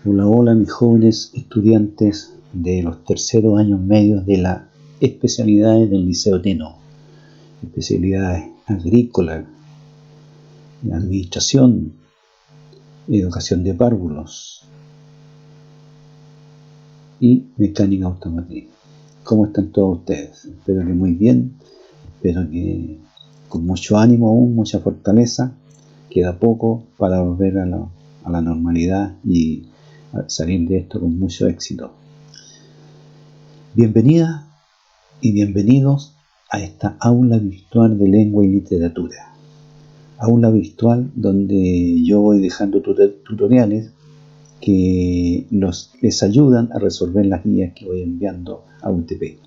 Hola, hola mis jóvenes estudiantes de los terceros años medios de las especialidades del Liceo Teno, especialidades agrícolas, administración, educación de párvulos y mecánica automotriz. ¿Cómo están todos ustedes? Espero que muy bien, espero que con mucho ánimo aún, mucha fortaleza. Queda poco para volver a la normalidad y salir de esto con mucho éxito. Bienvenidas y bienvenidos a esta aula virtual de lengua y literatura. Aula virtual donde yo voy dejando tutoriales que les ayudan a resolver las guías que voy enviando a UTP.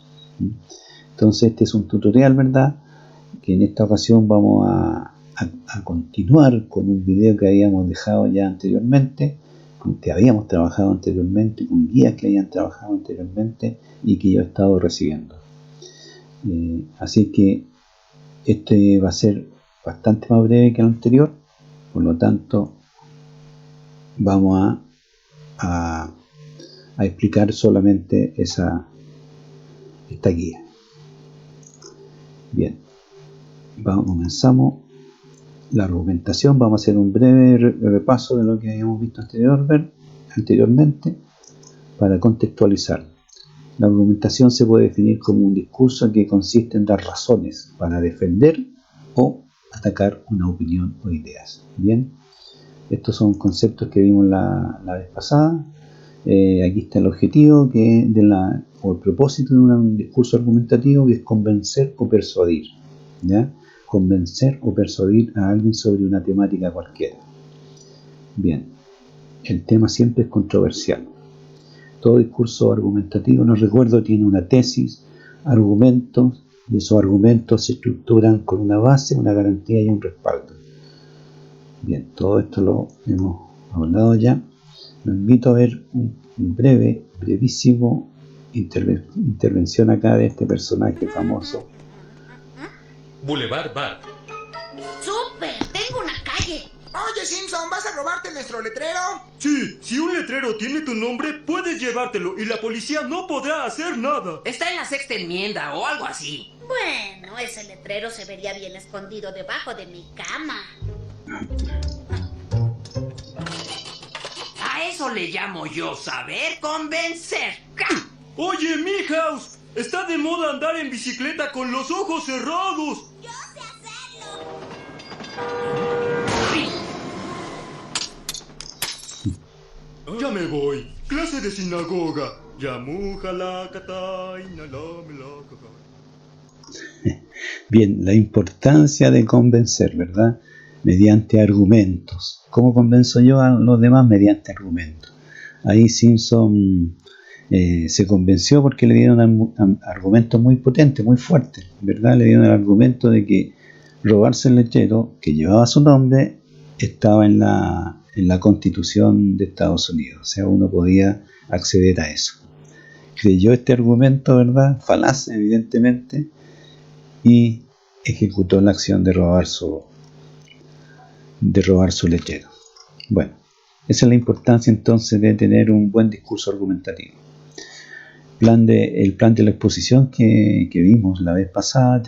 Entonces este es un tutorial, ¿verdad? Que en esta ocasión vamos a continuar con un video que habíamos dejado ya anteriormente, que habíamos trabajado anteriormente, con guías que habían trabajado anteriormente y que yo he estado recibiendo. Así que este va a ser bastante más breve que el anterior, por lo tanto vamos a explicar solamente esta guía. Bien, comenzamos la argumentación. Vamos a hacer un breve repaso de lo que habíamos visto anteriormente para contextualizar. La argumentación se puede definir como un discurso que consiste en dar razones para defender o atacar una opinión o ideas. Bien, estos son conceptos que vimos la vez pasada. Aquí está el objetivo o el propósito de un discurso argumentativo, que es convencer o persuadir, ¿ya? Convencer o persuadir a alguien sobre una temática cualquiera. Bien, el tema siempre es controversial. Todo discurso argumentativo, no recuerdo, tiene una tesis, argumentos, y esos argumentos se estructuran con una base, una garantía y un respaldo. Bien, todo esto lo hemos hablado ya. Los invito a ver un brevísimo intervención acá de este personaje famoso. Boulevard Bart. ¡Súper! ¡Tengo una calle! Oye, Simpson, ¿vas a robarte nuestro letrero? Sí, si un letrero tiene tu nombre, puedes llevártelo y la policía no podrá hacer nada. Está en la sexta enmienda o algo así. Bueno, ese letrero se vería bien escondido debajo de mi cama. A eso le llamo yo saber convencer. Oye, Milhouse, está de moda andar en bicicleta con los ojos cerrados. ¡Yo sé hacerlo! Ya me voy. Clase de sinagoga. Bien, la importancia de convencer, ¿verdad? Mediante argumentos. ¿Cómo convenzo yo a los demás? Mediante argumentos. Ahí Simpson se convenció porque le dieron argumentos muy potentes, muy fuertes, ¿verdad? Le dieron el argumento de que robarse el letrero que llevaba su nombre estaba en la Constitución de Estados Unidos. O sea, uno podía acceder a eso. Creyó este argumento, ¿verdad? Falaz, evidentemente, y ejecutó la acción de robar su letrero. Bueno, esa es la importancia entonces de tener un buen discurso argumentativo. El plan de la exposición que vimos la vez pasada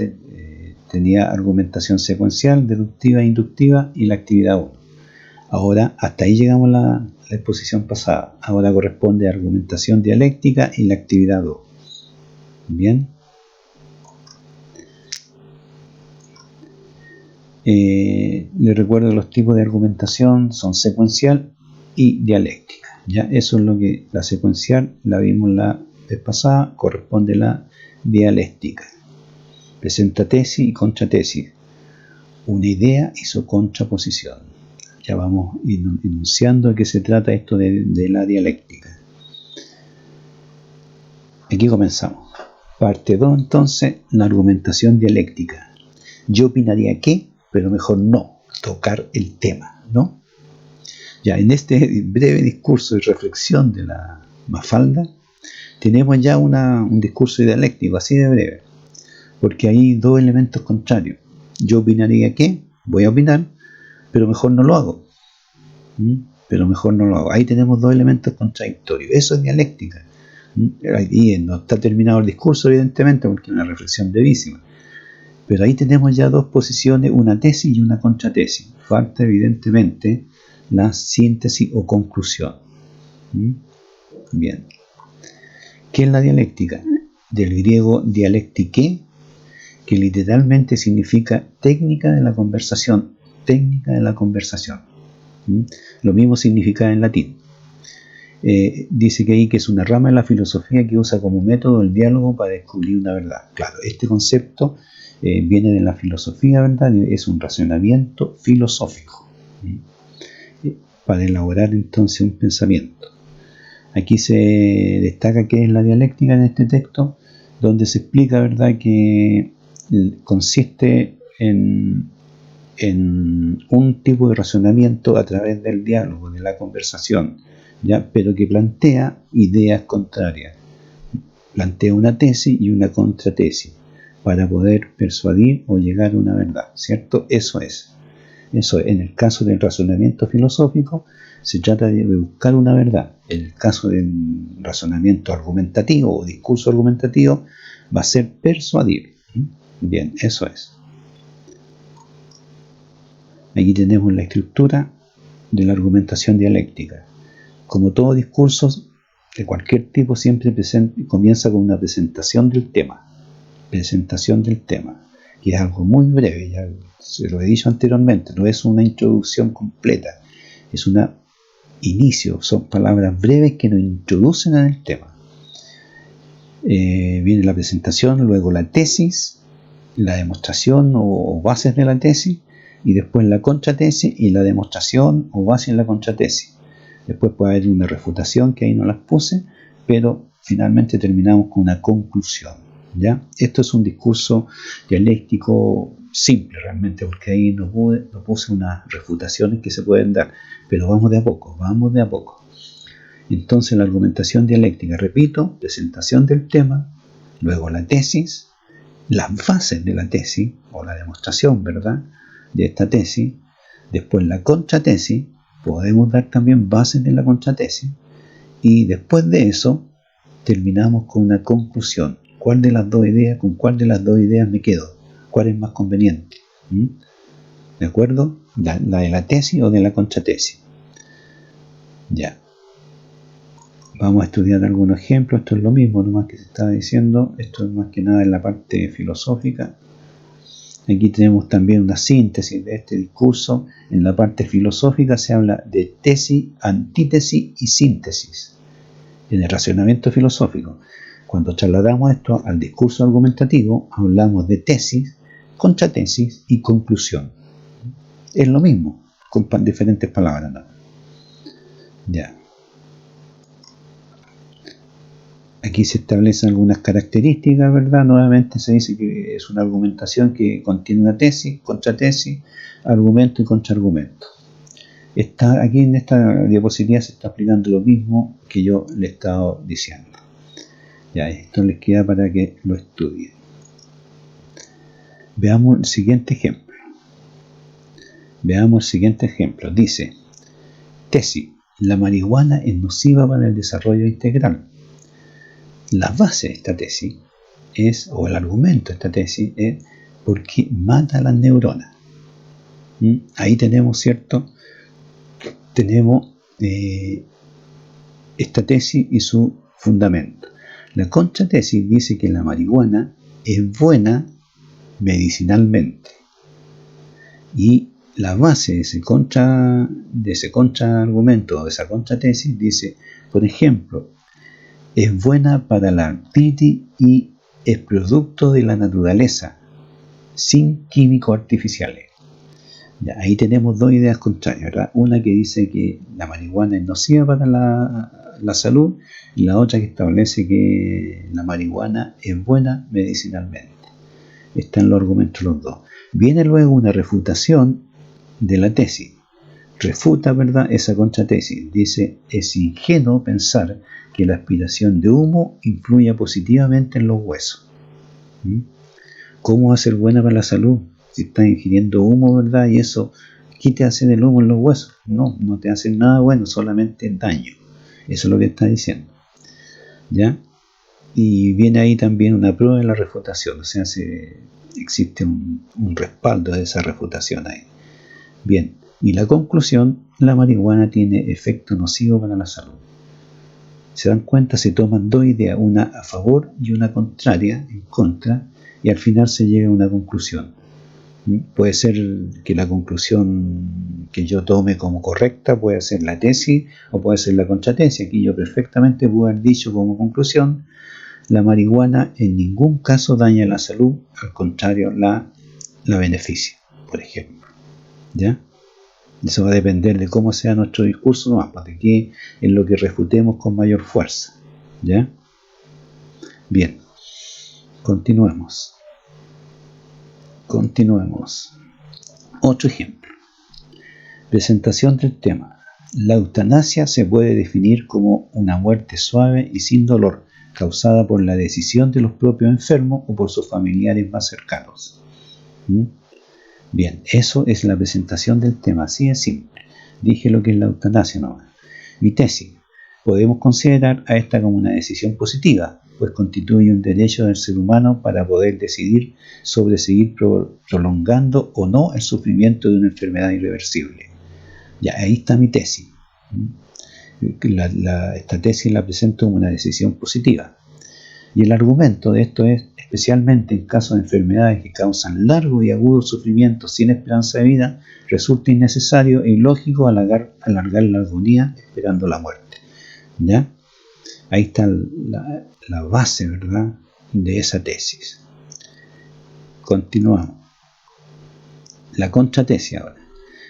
tenía argumentación secuencial, deductiva e inductiva y la actividad 1. Ahora, hasta ahí llegamos la exposición pasada. Ahora corresponde a argumentación dialéctica y la actividad 2. Bien. Les recuerdo, los tipos de argumentación son secuencial y dialéctica. Ya, eso es lo que la secuencial la vimos la vez pasada, corresponde a la dialéctica. Presenta tesis y contratesis, una idea y su contraposición. Ya vamos enunciando de qué se trata esto de la dialéctica. Aquí comenzamos. Parte 2, entonces, la argumentación dialéctica. Yo opinaría que, pero mejor no tocar el tema, ¿no? Ya en este breve discurso y reflexión de la Mafalda, tenemos ya un discurso dialéctico, así de breve, porque hay dos elementos contrarios. Yo opinaría que, voy a opinar, pero mejor no lo hago. pero mejor no lo hago. Ahí tenemos dos elementos contradictorios. Eso es dialéctica. Y no está terminado el discurso, evidentemente, porque es una reflexión brevísima. Pero ahí tenemos ya dos posiciones, una tesis y una contratesis. Falta, evidentemente, la síntesis o conclusión. Bien. ¿Qué es la dialéctica? Del griego dialéctique, que literalmente significa técnica de la conversación. Técnica de la conversación. Lo mismo significa en latín. Dice que ahí que es una rama de la filosofía que usa como método el diálogo para descubrir una verdad. Claro, este concepto viene de la filosofía, ¿verdad? Es un razonamiento filosófico para elaborar entonces un pensamiento. Aquí se destaca qué es la dialéctica en este texto, donde se explica, ¿verdad?, que consiste en un tipo de razonamiento a través del diálogo, de la conversación, ¿ya? Pero que plantea ideas contrarias. Plantea una tesis y una contratesis para poder persuadir o llegar a una verdad, ¿cierto? Eso es. En el caso del razonamiento filosófico, se trata de buscar una verdad. En el caso del razonamiento argumentativo o discurso argumentativo, va a ser persuadir. Bien, eso es. Aquí tenemos la estructura de la argumentación dialéctica. Como todo discurso de cualquier tipo, siempre comienza con una presentación del tema. Presentación del tema, que es algo muy breve, ya se lo he dicho anteriormente, no es una introducción completa, es un inicio, son palabras breves que nos introducen en el tema. Viene la presentación, luego la tesis, la demostración o bases de la tesis, y después la contratesis y la demostración o base en la contratesis. Después puede haber una refutación, que ahí no las puse, pero finalmente terminamos con una conclusión, ¿ya? Esto es un discurso dialéctico simple realmente, porque ahí no puse unas refutaciones que se pueden dar, pero vamos de a poco. Entonces la argumentación dialéctica, repito, presentación del tema, luego la tesis, las bases de la tesis, o la demostración, ¿verdad?, de esta tesis, después la contratesis, podemos dar también bases de la contratesis, y después de eso terminamos con una conclusión. ¿Con cuál de las dos ideas me quedo? ¿Cuál es más conveniente? ¿De acuerdo? ¿La de la tesis o de la contratesis? Ya. Vamos a estudiar algunos ejemplos. Esto es lo mismo, nomás que se estaba diciendo. Esto es más que nada en la parte filosófica. Aquí tenemos también una síntesis de este discurso. En la parte filosófica se habla de tesis, antítesis y síntesis. En el razonamiento filosófico, cuando trasladamos esto al discurso argumentativo, hablamos de tesis, contratesis y conclusión. Es lo mismo, con diferentes palabras, ¿no? Ya. Aquí se establecen algunas características, ¿verdad? Nuevamente se dice que es una argumentación que contiene una tesis, contratesis, argumento y contraargumento. Aquí en esta diapositiva se está explicando lo mismo que yo le he estado diciendo. Ya, esto les queda para que lo estudien. Veamos el siguiente ejemplo. Dice, tesis, la marihuana es nociva para el desarrollo integral. La base de esta tesis o el argumento de esta tesis es porque mata a las neuronas. Ahí tenemos, ¿cierto? Tenemos esta tesis y su fundamento. La contratesis dice que la marihuana es buena medicinalmente. Y la base de ese contraargumento o de esa contratesis dice, por ejemplo, es buena para la artritis y es producto de la naturaleza, sin químicos artificiales. Ya, ahí tenemos dos ideas contrarias, ¿verdad? Una que dice que la marihuana es nociva para la salud, y la otra que establece que la marihuana es buena medicinalmente. Están los argumentos los dos. Viene luego una refutación de la tesis. Refuta, ¿verdad?, esa contratesis. Dice, es ingenuo pensar que la aspiración de humo influya positivamente en los huesos. ¿Cómo va a ser buena para la salud? Si estás ingiriendo humo, ¿verdad? Y eso ¿qué te hacen el humo en los huesos? No, no te hacen nada bueno, solamente daño. Eso es lo que está diciendo. ¿Ya? Y viene ahí también una prueba de la refutación, o sea, existe un respaldo de esa refutación ahí. Bien, y la conclusión, la marihuana tiene efecto nocivo para la salud. Se dan cuenta, se toman dos ideas, una a favor y una contraria, en contra, y al final se llega a una conclusión. Puede ser que la conclusión que yo tome como correcta puede ser la tesis o puede ser la contratesis. Aquí yo perfectamente puedo haber dicho como conclusión: la marihuana en ningún caso daña la salud, al contrario, la beneficia, por ejemplo. ¿Ya? Eso va a depender de cómo sea nuestro discurso, nomás, de qué es lo que refutemos con mayor fuerza. ¿Ya? Bien, continuemos. Otro ejemplo. Presentación del tema. La eutanasia se puede definir como una muerte suave y sin dolor, causada por la decisión de los propios enfermos o por sus familiares más cercanos. Bien, eso es la presentación del tema, así de simple. Dije lo que es la eutanasia nomás. Mi tesis. Podemos considerar a esta como una decisión positiva, pues constituye un derecho del ser humano para poder decidir sobre seguir prolongando o no el sufrimiento de una enfermedad irreversible. Ya, ahí está mi tesis. Esta tesis la presento como una decisión positiva. Y el argumento de esto es, especialmente en casos de enfermedades que causan largo y agudo sufrimiento sin esperanza de vida, resulta innecesario e ilógico alargar la agonía esperando la muerte. ¿Ya? Ahí está la base, ¿verdad?, de esa tesis. Continuamos. La contratesis ahora.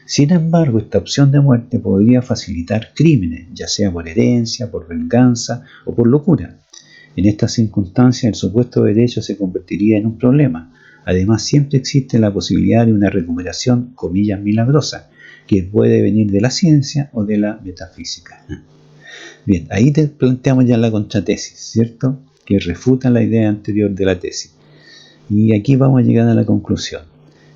Sin embargo, esta opción de muerte podría facilitar crímenes, ya sea por herencia, por venganza o por locura. En estas circunstancias, el supuesto derecho se convertiría en un problema. Además, siempre existe la posibilidad de una recuperación, comillas, milagrosa, que puede venir de la ciencia o de la metafísica. Bien, ahí te planteamos ya la contratesis, ¿cierto?, que refuta la idea anterior de la tesis. Y aquí vamos a llegar a la conclusión.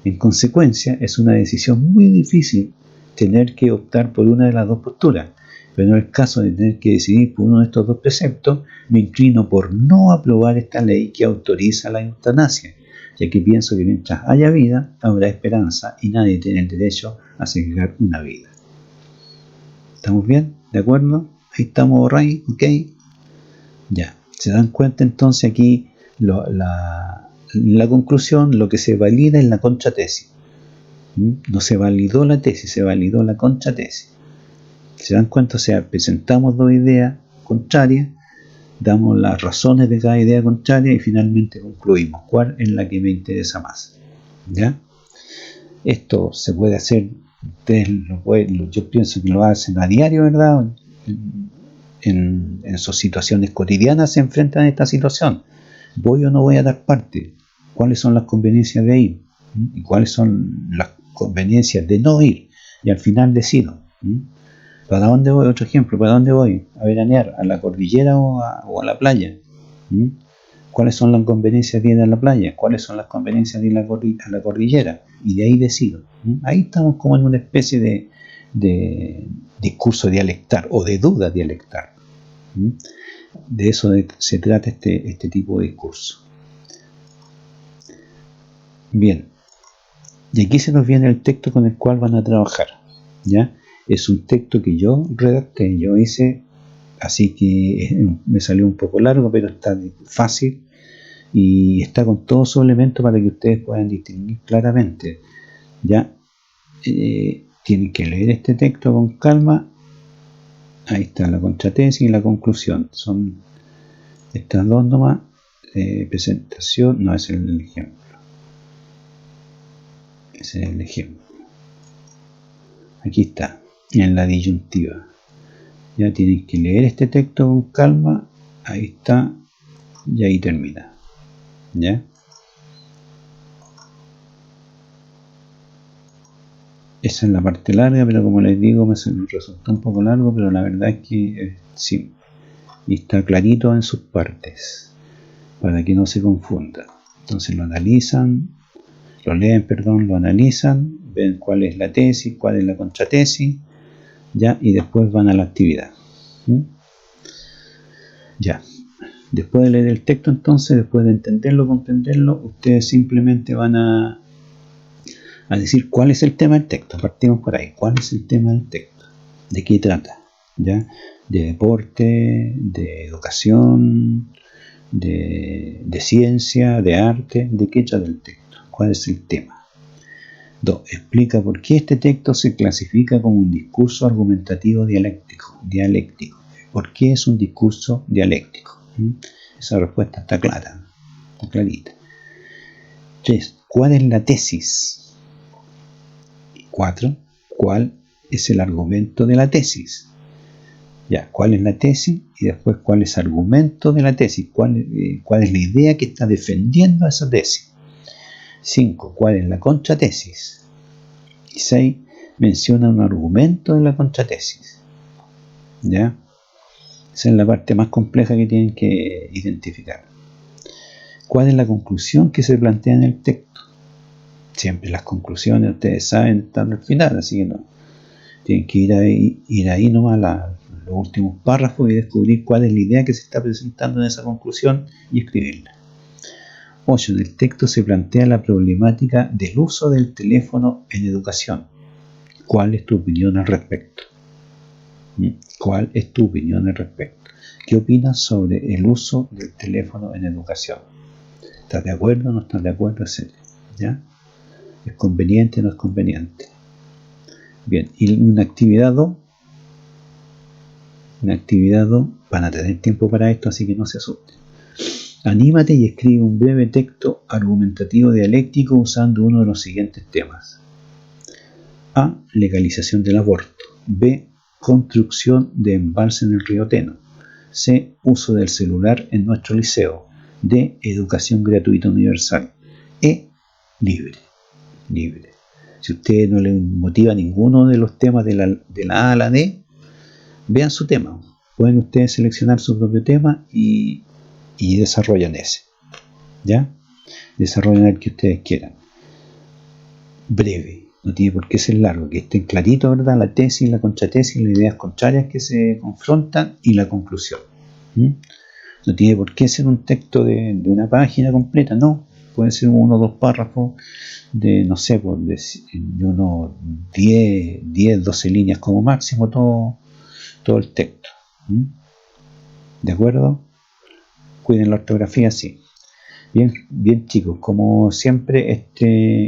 En consecuencia, es una decisión muy difícil tener que optar por una de las dos posturas, pero en el caso de tener que decidir por uno de estos dos preceptos, me inclino por no aprobar esta ley que autoriza la eutanasia, ya que pienso que mientras haya vida, habrá esperanza y nadie tiene el derecho a cegar una vida. ¿Estamos bien? ¿De acuerdo? Ahí estamos, right, ok. Ya, se dan cuenta entonces aquí la conclusión, lo que se valida es la contratesis. No se validó la tesis, se validó la contratesis. Se dan cuenta, o sea, presentamos dos ideas contrarias, damos las razones de cada idea contraria y finalmente concluimos cuál es la que me interesa más. ¿Ya? Esto se puede hacer, yo pienso que lo hacen a diario, ¿verdad? En sus situaciones cotidianas se enfrentan a esta situación. ¿Voy o no voy a dar parte? ¿Cuáles son las conveniencias de ir? ¿Y cuáles son las conveniencias de no ir? Y al final decido. ¿Para dónde voy? Otro ejemplo, ¿para dónde voy? ¿A veranear? ¿A la cordillera o a la playa? ¿Cuáles son las conveniencias de ir a la playa? ¿Cuáles son las conveniencias de ir a la cordillera? Y de ahí decido. Ahí estamos como en una especie de discurso dialectal o de duda dialectal. De eso se trata este tipo de discurso. Bien, y aquí se nos viene el texto con el cual van a trabajar. ¿Ya? Es un texto que yo redacté, yo hice, así que me salió un poco largo, pero está fácil y está con todos sus elementos para que ustedes puedan distinguir claramente. ¿Ya? Tienen que leer este texto con calma. Ahí está la contratesis y la conclusión. Son estas dos nomás. Presentación, no es el ejemplo. Ese es el ejemplo. Aquí está, en la disyuntiva. Ya tienen que leer este texto con calma. Ahí está. Y ahí termina. ¿Ya? Esa es la parte larga, pero como les digo, me resultó un poco largo, pero la verdad es que es simple. Y está clarito en sus partes, para que no se confunda. Entonces lo analizan lo leen, perdón, lo analizan, ven cuál es la tesis, cuál es la contratesis, ya, y después van a la actividad. Ya, después de leer el texto, entonces, después de entenderlo, comprenderlo, ustedes simplemente van a decir cuál es el tema del texto. Partimos por ahí. ¿Cuál es el tema del texto? ¿De qué trata? ¿Ya? De deporte, de educación, de ciencia, de arte. ¿De qué trata el texto? ¿Cuál es el tema? 2. Explica por qué este texto se clasifica como un discurso argumentativo dialéctico. ¿Por qué es un discurso dialéctico? Esa respuesta está clara, está clarita. 3. ¿Cuál es la tesis? 4. ¿Cuál es el argumento de la tesis? Ya, ¿cuál es la tesis? Y después, ¿cuál es el argumento de la tesis? ¿Cuál es la idea que está defendiendo esa tesis? 5. ¿Cuál es la contratesis? Y 6. Menciona un argumento de la contratesis. ¿Ya? Esa es la parte más compleja que tienen que identificar. ¿Cuál es la conclusión que se plantea en el texto? Siempre las conclusiones, ustedes saben, están al final, así que no. Tienen que ir ahí nomás a los últimos párrafos y descubrir cuál es la idea que se está presentando en esa conclusión y escribirla. 8. En el texto se plantea la problemática del uso del teléfono en educación. ¿Cuál es tu opinión al respecto? ¿Cuál es tu opinión al respecto? ¿Qué opinas sobre el uso del teléfono en educación? ¿Estás de acuerdo o no estás de acuerdo? Etcétera. ¿Ya? ¿Es conveniente o no es conveniente? Bien, y una actividad 2. Van a tener tiempo para esto, así que no se asusten. Anímate y escribe un breve texto argumentativo dialéctico usando uno de los siguientes temas. A. Legalización del aborto. B. Construcción de embalse en el río Teno. C. Uso del celular en nuestro liceo. D. Educación gratuita universal. E. Libre. Si a usted no le motiva ninguno de los temas de la A a la D, vean su tema. Pueden ustedes seleccionar su propio tema y desarrollan ese. ¿Ya? Desarrollan el que ustedes quieran. Breve. No tiene por qué ser largo, que estén clarito, ¿verdad? La tesis, la contratesis, las ideas contrarias que se confrontan y la conclusión. No tiene por qué ser un texto de una página completa, no. Puede ser 1 o 2 párrafos de, no sé, de unos 10, 12 líneas como máximo, todo el texto. ¿De acuerdo? Cuiden la ortografía, sí. Bien chicos, como siempre,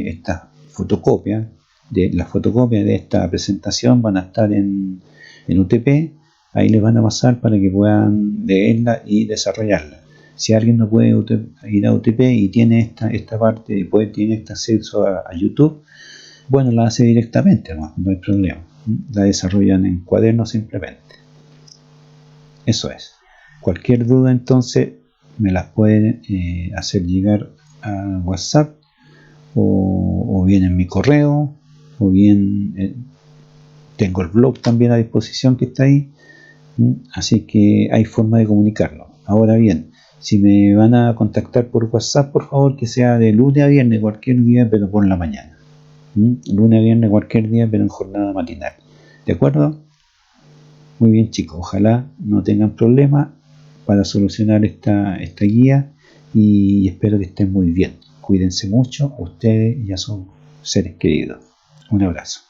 esta fotocopia, las fotocopias de esta presentación van a estar en UTP, ahí les van a pasar para que puedan leerla y desarrollarla. Si alguien no puede ir a UTP y tiene esta parte, tiene este acceso a YouTube, bueno, la hace directamente, no hay problema. La desarrollan en cuaderno simplemente. Eso es. Cualquier duda, entonces, me las pueden hacer llegar a WhatsApp o bien en mi correo, o bien tengo el blog también a disposición que está ahí, así que hay forma de comunicarlo. Ahora bien, si me van a contactar por WhatsApp, por favor que sea de lunes a viernes, cualquier día, pero por la mañana. Lunes a viernes, cualquier día, pero en jornada matinal. ¿De acuerdo? Muy bien chicos, ojalá no tengan problemas para solucionar esta guía y espero que estén muy bien. Cuídense mucho, ustedes y a sus seres queridos. Un abrazo.